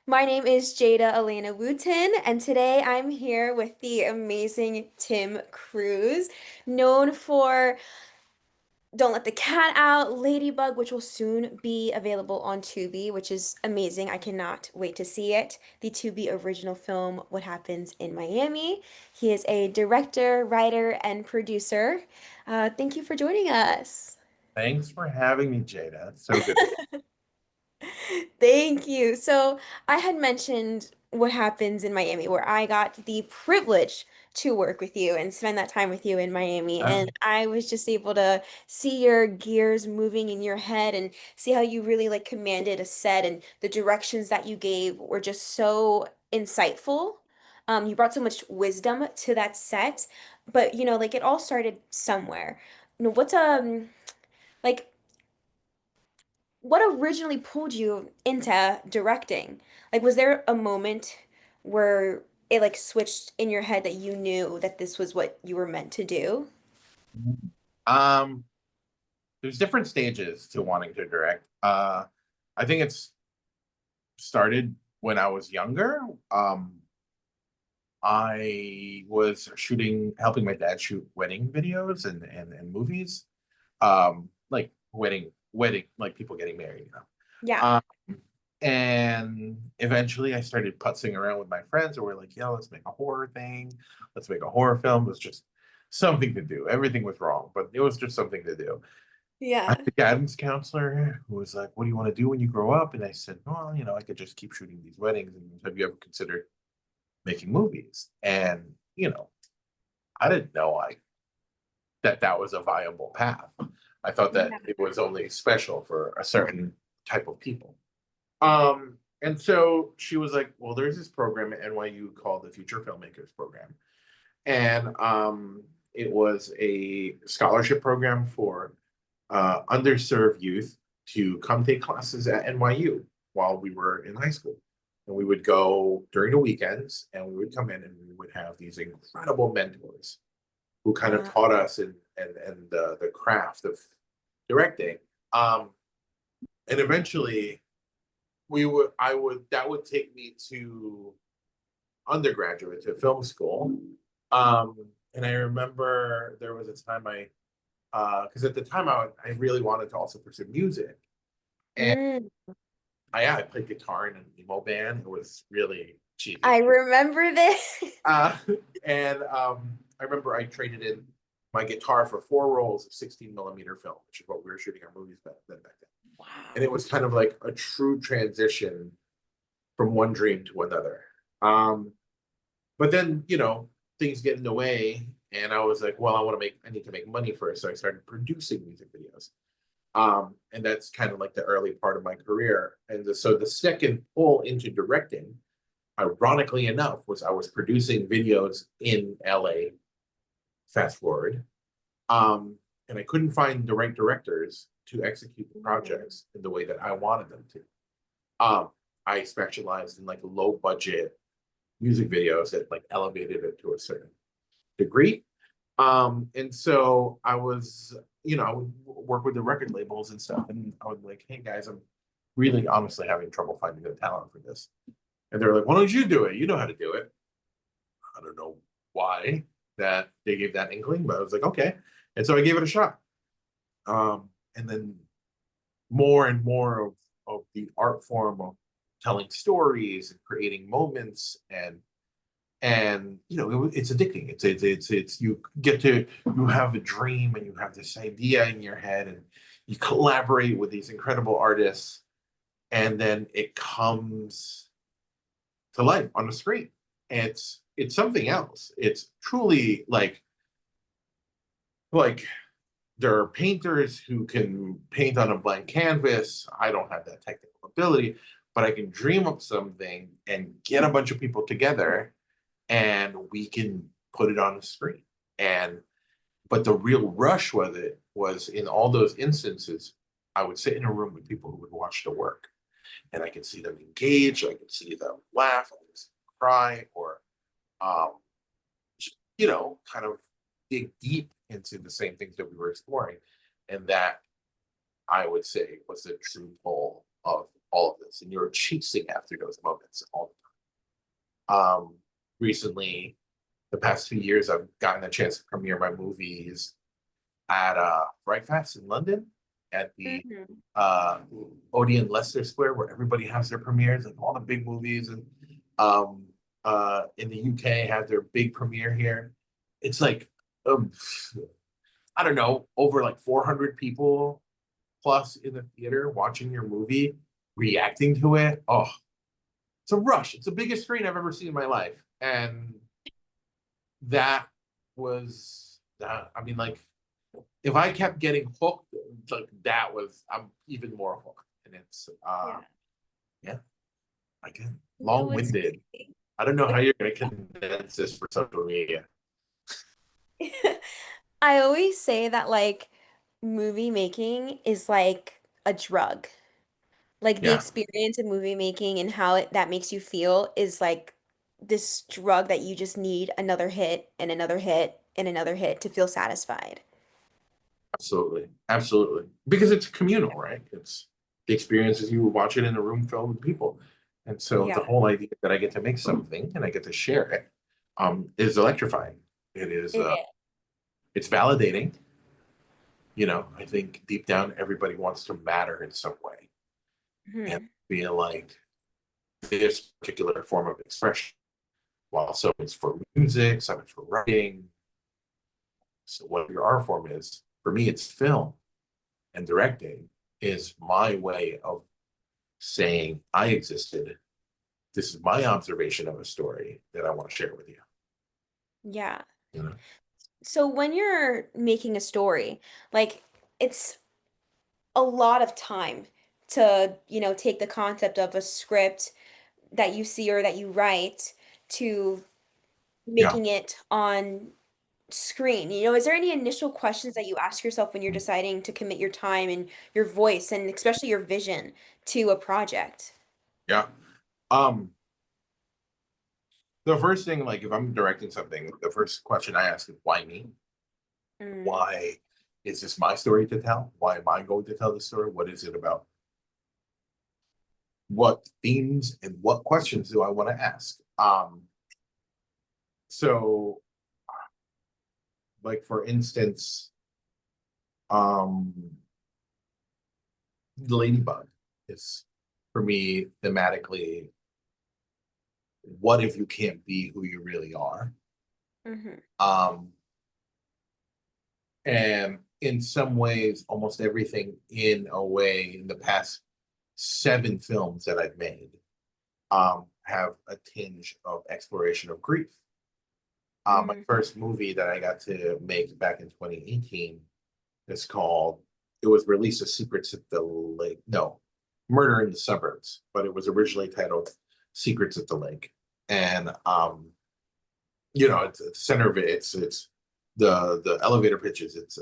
My name is Jada Elena Wooten, and today I'm here with the amazing Tim Cruz, known for Don't Let the Cat Out, Ladybug, which will soon be available on Tubi, which is amazing. I cannot wait to see it. The Tubi original film, What Happens in Miami. He is a director, writer, and producer. Thank you for joining us. Thanks for having me, Jada. It's so good to be. Thank you. So I had mentioned what happens in Miami, where I got the privilege to work with you and spend that time with you in Miami. Uh, And I was just able to see your gears moving in your head and see how you really like commanded a set and the directions that you gave were just so insightful. You brought so much wisdom to that set, but like it all started somewhere. What's like what originally pulled you into directing? Like, was there a moment where it like switched in your head that you knew that this was what you were meant to do? um, there's different stages to wanting to direct. I think it's started when I was younger. I was helping my dad shoot wedding videos and movies. Like wedding, like people getting married, Yeah. Um, and eventually I started putzing around with my friends and we're like, yo, let's make a horror thing. Let's make a horror film. It was just something to do. Everything was wrong, but it was just something to do. I Yeah. had a guidance counselor who was like, what do you want to do when you grow up? And I said, well, I could just keep shooting these weddings. And have you ever considered making movies? And, I didn't know that was a viable path. I thought that Yeah. it was only special for a certain type of people. And so she was like, well, there's this program at NYU called the Future Filmmakers Program. And it was a scholarship program for underserved youth to come take classes at NYU while we were in high school. And we would go during the weekends and we would come in and we would have these incredible mentors who kind of Wow. taught us and the craft of directing. And eventually that would take me to undergraduate to film school. And I remember there was a time because at the time I really wanted to also pursue music. And Mm. I played guitar in an emo band. It was really I cheesy. remember this. Uh, and I remember I traded in my guitar for 4 rolls of 16 millimeter film, which is what we were shooting our movies back then. And it Wow. was kind of like a true transition from one dream to another. But then, things get in the way, and I was like, well, I need to make money first. So I started producing music videos. And that's kind of like the early part of my career. So the second pull into directing, ironically enough, was I was producing videos in LA, fast forward. And I couldn't find the right directors to execute the Mm. projects in the way that I wanted them to. Um, I specialized in like low budget music videos that like elevated it to a certain degree. And so I would work with the record labels and stuff, and I would be like, hey guys, I'm really honestly having trouble finding the talent for this. And they're like, why don't you do it? You know how to do it. I don't know why that they gave that inkling, but I was like, okay. And so I gave it a shot. And then more and more of the art form of telling stories and creating moments and it's addicting. It's you have a dream and you have this idea in your head and you collaborate with these incredible artists and then it comes to life on the screen. It's something else. It's truly like there are painters who can paint on a blank canvas. I don't have that technical ability, but I can dream up something and get a bunch of people together and we can put it on the screen. And but the real rush with it was in all those instances, I would sit in a room with people who would watch the work and I could see them engage, I could see them laugh, I could see them cry, or um, kind of dig deep into the same things that we were exploring. And that I would say was the true pull all of this, and you're chasing after those moments all the time. Recently, the past 2 years, I've gotten a chance to premiere my movies at Fright Fest in London at the Hmm. uh Odeon Leicester Square where everybody has their premieres, like all the big movies, and um in the UK have their big premiere here. It's like um, I don't know, over like 400 people plus in the theater watching your movie, reacting to it. Oh, it's a rush. It's the biggest screen I've ever seen in my life. And that was that. I mean, like, if I kept getting hooked, like that was, I'm even more hooked. And it's Yeah. yeah, again, No, it's long-winded. great. I don't know how you're gonna condense this for social media. I always say that like movie making is like a drug. Like the Yeah, experience of movie making and how that makes you feel is like this drug that you just need another hit and another hit and another hit to feel satisfied. absolutely. Absolutely. Because it's communal, right? It's the experiences you watch it in a room filled with people. And so the Yeah, whole idea that I get to make something and I get to share it is electrifying. It is it is. it's validating. You know, I think deep down everybody wants to matter in some way and Mhm. feel like this particular form of expression. While some is for music, some is for writing. So whatever your art form is, for me it's film and directing is my way of saying I existed. This is my observation of a story that I want to share with you. Yeah. You know? So when you're making a story, like it's a lot of time to, take the concept of a script that you see or that you write to Yeah. making it on screen. Is there any initial questions that you ask yourself when you're deciding to commit your time and your voice and especially your vision to a project? Yeah. Um, the first thing, like if I'm directing something, the first question I ask is why me? Mm, Why is this my story to tell? Why am I going to tell the story? What is it about? What themes and what questions do I want to ask? So like for instance, um, the ladybug is for me thematically, what if you can't be who you really are? hmm Um, and in some ways, almost everything in a way in the past 7 films that I've made have a tinge of exploration of grief. My mm, first movie that I got to make back in 2018 is called, it was released as Secrets at the Lake. No, Murder in the Suburbs, but it was originally titled Secrets at the Lake. And it's the center of it. It's the elevator pitches. It's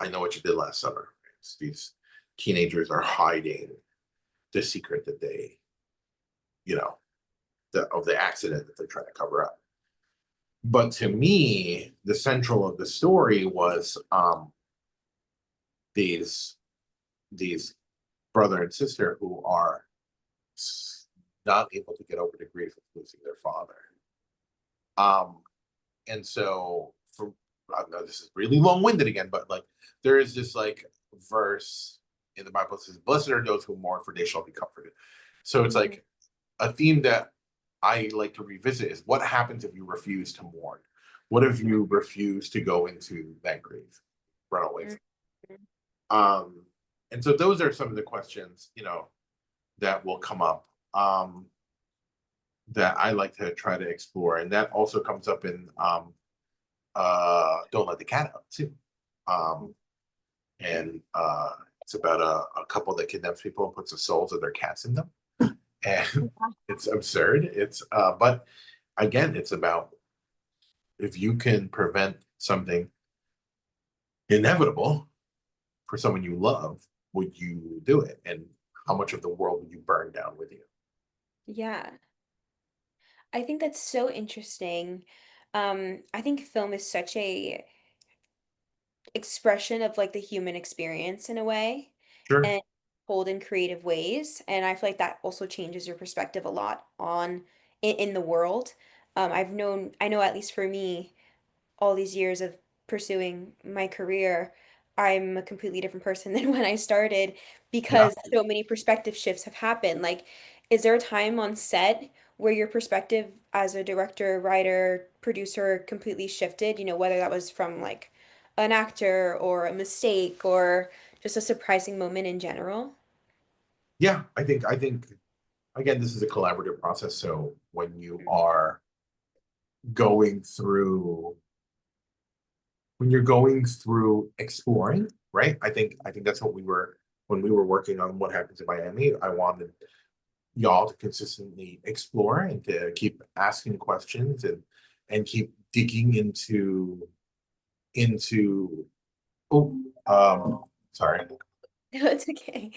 I know what you did last summer. It's these teenagers are hiding the secret that they, you know, of the accident that they're trying to cover up. But to me, the central of the story was these these brother and sister who are not able to get over the grief of losing their father. Um, and so for I know this is really long-winded again, but like there is this like verse in the Bible that says, "Blessed are those who mourn, for they shall be comforted." So it's hmm like a theme that I like to revisit is what happens if you refuse to mourn? What if you refuse to go into that grief, run away from? Um, and so those are some of the questions, that will come up that I like to try to explore, and that also comes up in Don't Let the Cat Out too. Um, and it's about a couple that kidnaps people and puts the souls of their cats in them, and it's absurd. It's but again, it's about if you can prevent something inevitable for someone you love, would you do it? And how much of the world would you burn down with you? Yeah, I think that's so interesting. I think film is such a expression of like the human experience in a way. Sure. And told in creative ways. And I feel like that also changes your perspective a lot on in the world. I know at least for me, all these years of pursuing my career, I'm a completely different person than when I started Yeah. because so many perspective shifts have happened. Like, is there a time on set where your perspective as a director, writer, producer completely shifted? You know, whether that was from like an actor or a mistake or just a surprising moment in general? Yeah, I think again, this is a collaborative process. So when you are going through when you're going through exploring, right? I think that's what we were when we were working on What Happens in Miami. I wanted y'all to consistently explore and to keep asking questions and keep digging into oh sorry No, it's okay.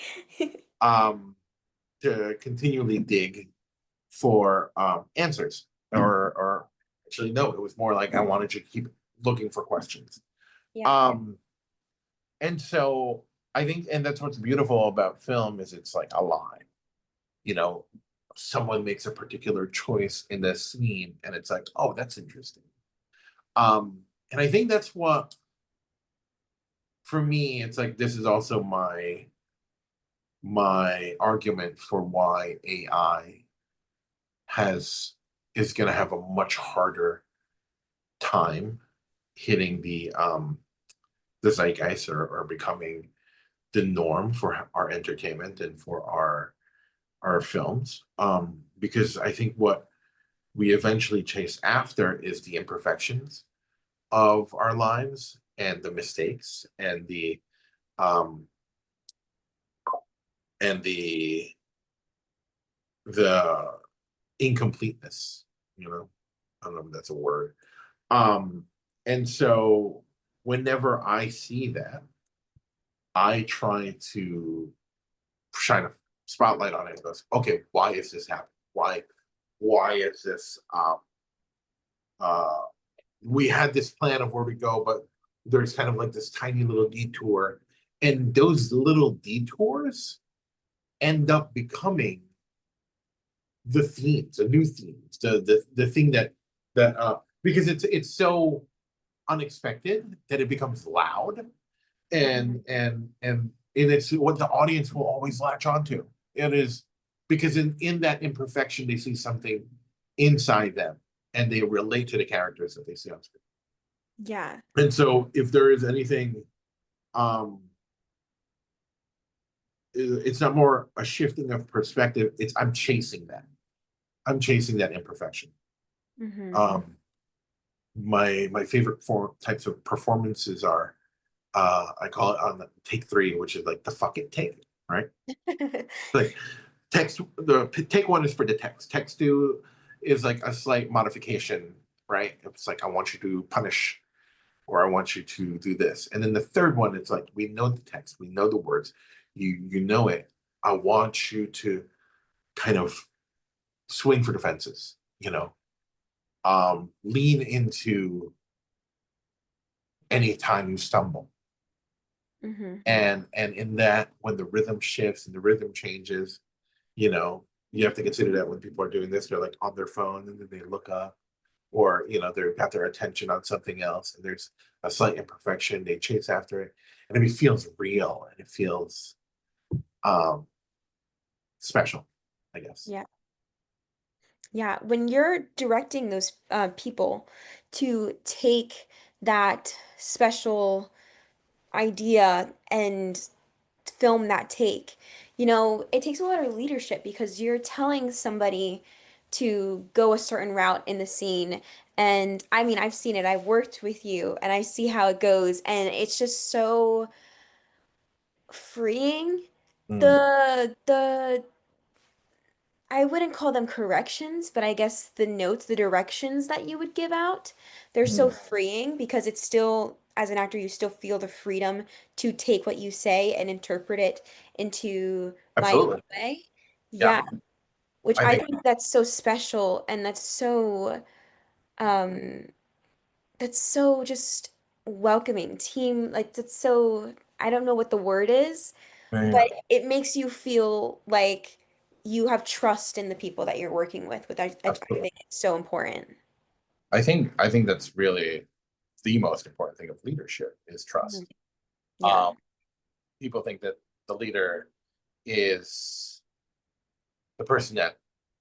um to continually dig for answers or actually no, it was more like I wanted you to keep looking for questions. Yeah. um and so I think, and that's what's beautiful about film, is it's like alive, you know. Someone makes a particular choice in this scene and it's like, oh, that's interesting. And I think that's what, for me, it's like this is also my argument for why AI has is going to have a much harder time hitting the zeitgeist, or becoming the norm for our entertainment and for our films. Because I think what we eventually chase after is the imperfections of our lives and the mistakes um and the incompleteness, you know. I don't know if that's a word. Um, and so whenever I see that, I try to shine a spotlight on it and goes, okay, why is this happening? Why is this uh we had this plan of where we go, but there's kind of like this tiny little detour. And those little detours end up becoming the themes, the new themes, the thing that because it's so unexpected that it becomes loud, Mhm. and it's what the audience will always latch onto. It is because in that imperfection they see something inside them and they relate to the characters that they see on screen. Yeah. And so if there is anything, um it's not more a shifting of perspective, it's I'm chasing that imperfection. Hmm. um my favorite form types of performances are, I call it on the take three, which is like the fuck it take, right? Like text, the take one is for the text. Text two is like a slight modification, right? It's like I want you to punish, or I want you to do this. And then the third one, it's like we know the text, we know the words, you know it. I want you to kind of swing for the fences, you know, lean into any time you stumble. Hmm. And in that, when the rhythm shifts and the rhythm changes, you know, you have to consider that when people are doing this, they're like on their phone and then they look up, or you know, they've got their attention on something else, and there's a slight imperfection, they chase after it, and it feels real and it feels um special, I guess. Yeah. Yeah, when you're directing those people to take that special idea and film that take, you know, it takes a lot of leadership because you're telling somebody to go a certain route in the scene. And I mean, I've seen it. I've worked with you and I see how it goes. And it's just so freeing. Mm, The I wouldn't call them corrections, but I guess the notes, the directions that you would give out, they're so mm, freeing because it's still, as an actor, you still feel the freedom to take what you say and interpret it into my own absolutely. way. Yeah, Yeah, which I I think think that's so special and um that's so just welcoming. Team, like that's so, I don't know what the word is, but Yeah. it makes you feel like you have trust in the people that you're working with, which I Absolutely. think is so important. I think that's really the most important thing of leadership is Mhm. trust. Yeah. Um, People think that the leader is the person that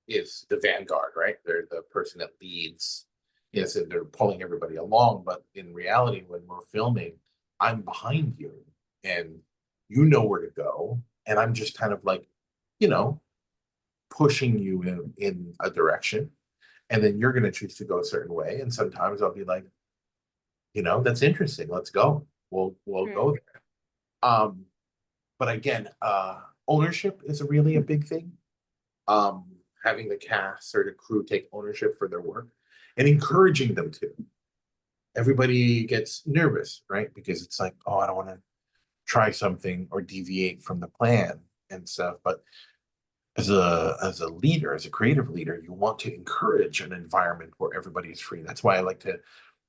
is the vanguard, right? They're the person that leads. Yes, and they're pulling everybody along, but in reality, when we're filming, I'm behind you and you know where to go. And I'm just kind of like, you know, pushing you in a direction. And then you're going to choose to go a certain way. And sometimes I'll be like, that's interesting. Let's go. We'll Mhm. go there. Um, but again, ownership is really a big thing. um, Having the cast or the crew take ownership for their work and encouraging them to. Everybody gets nervous, right? Because it's like, oh, I don't want to try something or deviate from the plan and stuff. But as a leader, as a creative leader, you want to encourage an environment where everybody is free. That's why I like to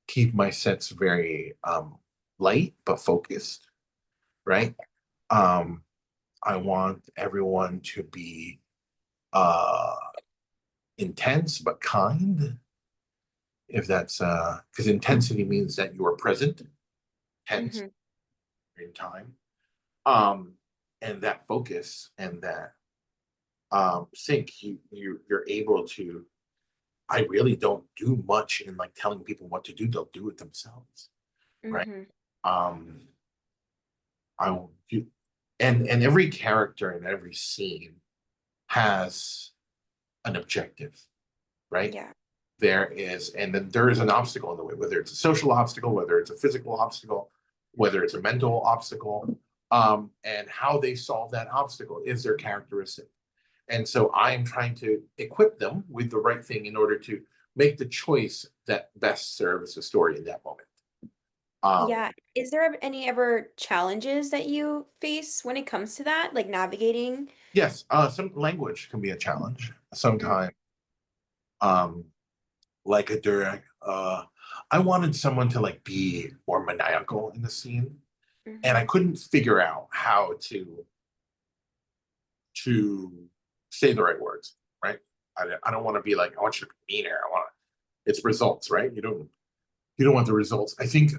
keep my sets very light but focused, right? Um, I want everyone to be uh intense but kind, if that's because intensity means that you are present, tense Mhm. in time. um and that focus and that sync, you're able to. I really don't do much in like telling people what to do. They'll do it themselves, right? Mhm. um I will do. And every character in every scene has an objective, right? Yeah. And then there is an obstacle in the way, whether it's a social obstacle, whether it's a physical obstacle, whether it's a mental obstacle, and how they solve that obstacle is their characteristic. And so I'm trying to equip them with the right thing in order to make the choice that best serves the story in that moment. Um, Yeah. Is there any ever challenges that you face when it comes to that, like navigating? yes, some language can be a challenge. Mm. Sometimes, um, like a direct, I wanted someone to like be more maniacal in the scene, and I Mhm. couldn't figure out how to say the right words, right? I don't want to be like, I want you to be meaner. I want it's results, right? You don't want the results. I think,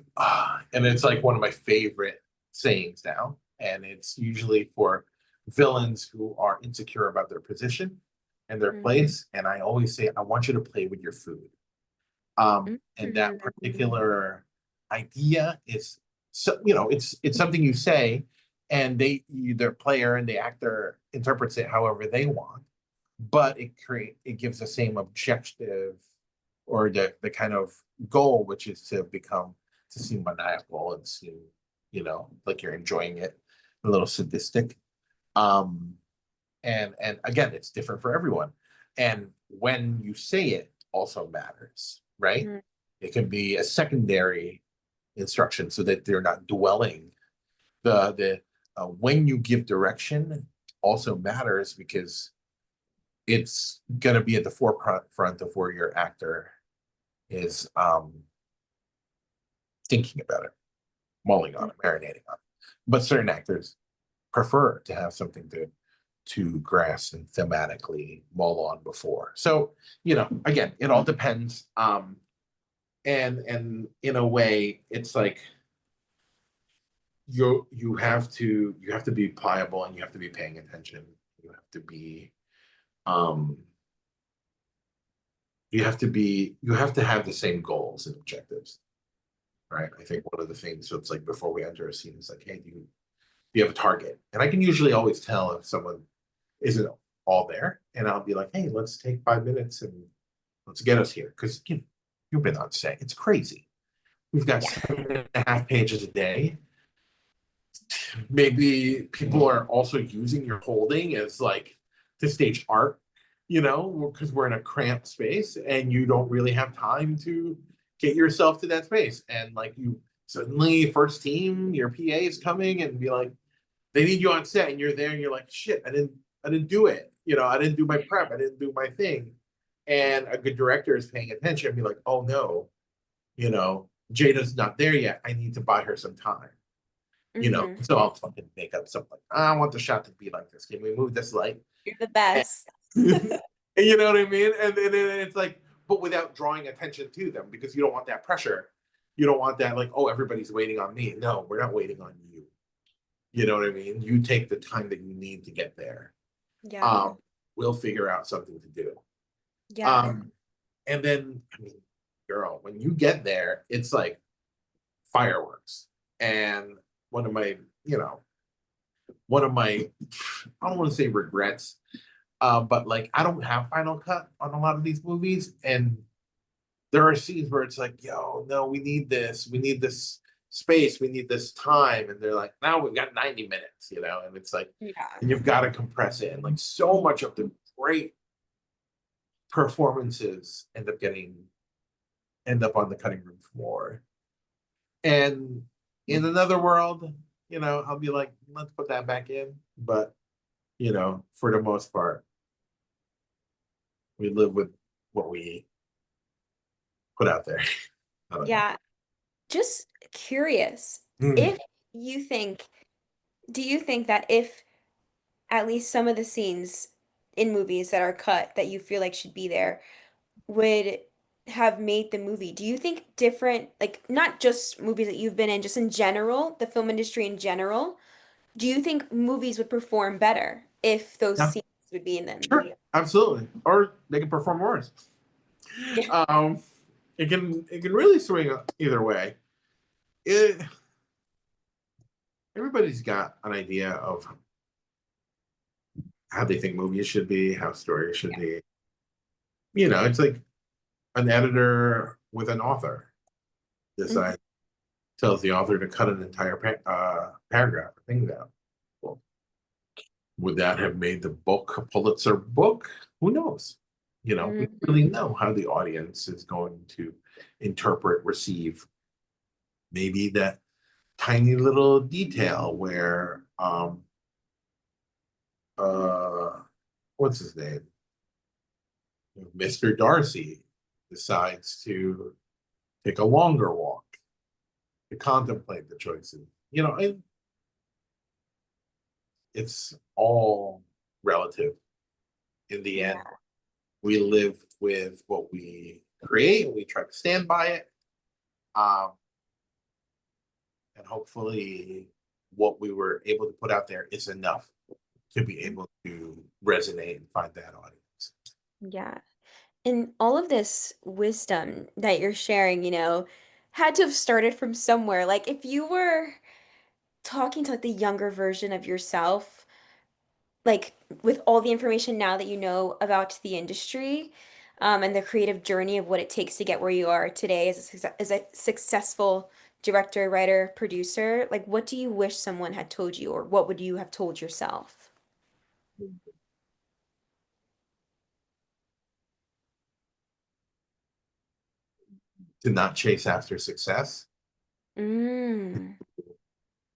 and it's like one of my favorite sayings now, and it's usually for villains who are insecure about their position and their Mhm. place. And I always say, I want you to play with your food. And that Mhm. particular idea is, so it's something you say, and their player and the actor interprets it however they want, but it gives the same objective or the kind of goal, which is to seem maniacal and seem like you're enjoying it, a little sadistic. um and again, it's different for everyone. And when you say it also matters, right? Mhm. It can be a secondary instruction so that they're not dwelling. The When you give direction also matters because it's going to be at the forefront of where your actor is thinking about it, mulling on Mhm. it, marinating on it. But certain actors prefer to have something to grasp and thematically mull on before. So, again, it all depends. And in a way, it's like you have to be pliable and you have to be paying attention. You have to be um you have to have the same goals and objectives, right? I think one of the things, so it's like before we enter a scene is like, hey, do you have a target? And I can usually always tell if someone isn't all there, and I'll be like, hey, let's take 5 minutes and let's get us here. Because you've been on set. It's crazy. We've got Yeah. 7.5 pages a day. Maybe people are also using your holding as like to stage art, because we're in a cramped space and you don't really have time to get yourself to that space. And like you suddenly, first team, your PA is coming and be like, they need you on set and you're there and you're like, shit, I didn't do it. I didn't do my prep. I didn't do my thing. And a good director is paying attention and be like, oh no, Jada's not there yet. I need to buy her some time. Mm-hmm. So I'll fucking make up something like, I want the shot to be like this. Can we move this light? You're the And, best. you know what I mean? And then it's like, but without drawing attention to them because you don't want that pressure. You don't want that, like, oh, everybody's waiting on me. No, we're not waiting on you. You know what I mean? You take the time that you need to get there. Yeah. Um, we'll figure out something to do. Yeah. Um, and then, I mean, girl, when you get there, it's like fireworks. And one of my, you know, one of my, I don't want to say regrets, but like I don't have final cut on a lot of these movies, and there are scenes where it's like, yo, no, we need this space, we need this time, and they're like, now we've got 90 minutes, and it's like, Yeah. and you've got to compress it, and like so much of the great performances end up on the cutting room floor, and in another world, I'll be like, let's put that back in, but for the most part, we live with what we put out there. I don't know. Yeah. Just curious, Mm. if you think, do you think that if at least some of the scenes in movies that are cut that you feel like should be there would have made the movie, do you think different, like not just movies that you've been in, just in general, the film industry in general, do you think movies would perform better if those Yeah, scenes would be in them? sure, absolutely. Or they can perform worse. Yeah. Um, it can really swing either way. It, everybody's got an idea of how they think movies should be, how stories should be. It's like an editor with an author Mhm. decides tells the author to cut an entire paragraph or thing down. Well, would that have made the book a Pulitzer book? Who knows? We don't really Mhm. know how the audience is going to interpret, receive. Maybe that tiny little detail where uh what's his name? Mr. Darcy decides to take a longer walk to contemplate the choices. And it's all relative in the end. Yeah. We live with what we create and we try to stand by it. Um, and hopefully what we were able to put out there is enough to be able to resonate and find that audience. Yeah. And all of this wisdom that you're sharing, had to have started from somewhere. Like if you were talking to like the younger version of yourself, like with all the information now that you know about the industry, and the creative journey of what it takes to get where you are today as as a successful director, writer, producer, like what do you wish someone had told you, or what would you have told yourself? To not chase after success, Mm.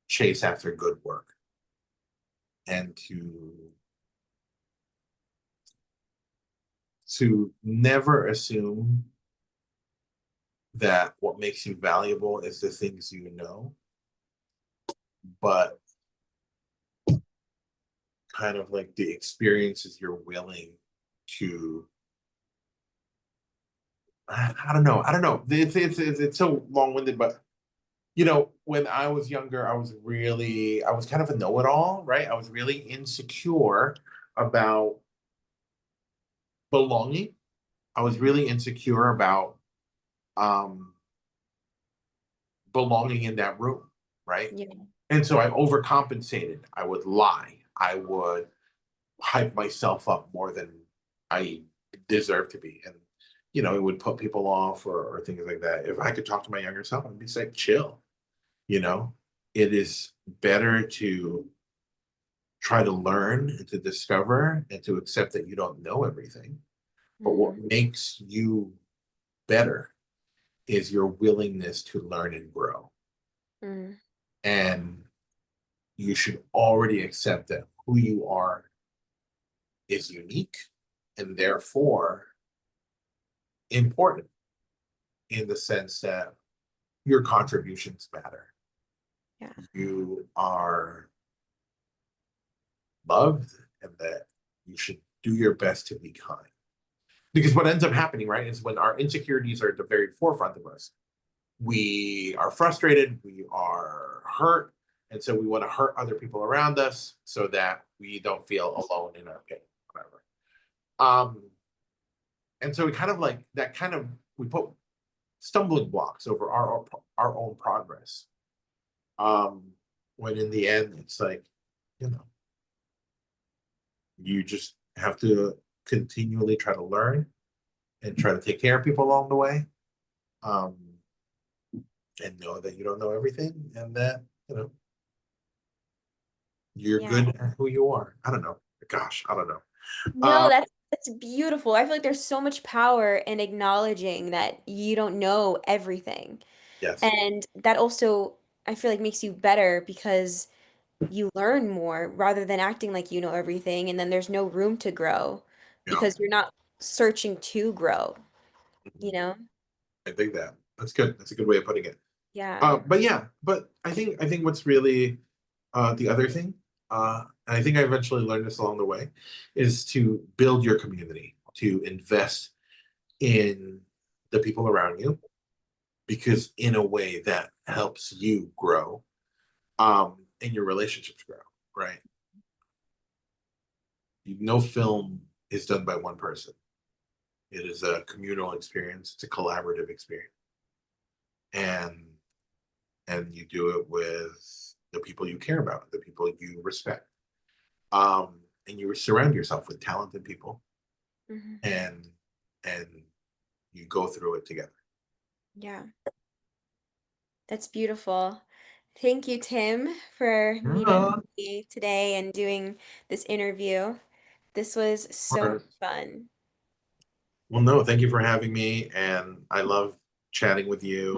chase after good work, and to never assume that what makes you valuable is the things but kind of like the experiences you're willing to. I don't know. I don't know. It's so long winded, but when I was younger, I was kind of a know it all, right? I was really insecure about belonging. I was really insecure about um, belonging in that room, right? Yeah. And so I overcompensated. I would lie. I would hype myself up more than I deserve to be. And, it would put people off or things like that. If I could talk to my younger self, I'd be like, chill, you know? It is better to try to learn and to discover and to accept that you don't know everything. But what Mm. makes you better is your willingness to learn and grow. Mm. And you should already accept that who you are is unique and therefore important in the sense that your contributions matter. Yeah. you are loved and that you should do your best to be kind. Because what ends up happening, right, is when our insecurities are at the very forefront of us, we are frustrated, we are hurt, and so we want to hurt other people around us so that we don't feel alone in our pain, whatever. Um, and so we kind of like that kind of we put stumbling blocks over our own progress. Um, when in the end, it's like, you know, you just have to continually try to learn and try to take care of people along the way. Um, and know that you don't know everything and that, you know, you're Yeah. good at who you are. I don't know. Gosh, I don't know. No, Uh, that's beautiful. I feel like there's so much power in acknowledging that you don't know everything. yes. And that also, I feel like makes you better because you learn more rather than acting like you know everything, and then there's no room to grow Yeah. because you're not searching to grow, you Mhm. know? I think that. That's good. That's a good way of putting it. Yeah. But yeah, but I think what's really the other thing, and I think I eventually learned this along the way, is to build your community, to invest in the people around you, because in a way that helps you grow, and your relationships grow, right? No film is done by one person. It is a communal experience. It's a collaborative experience, and you do it with the people you care about, the people you respect, and you surround yourself with talented people, Hmm. and and you go through it together. Yeah. That's beautiful. Thank you, Tim, for meeting Yeah. me today and doing this interview. This was so much fun. Well, no, thank you for having me, and I love chatting with you.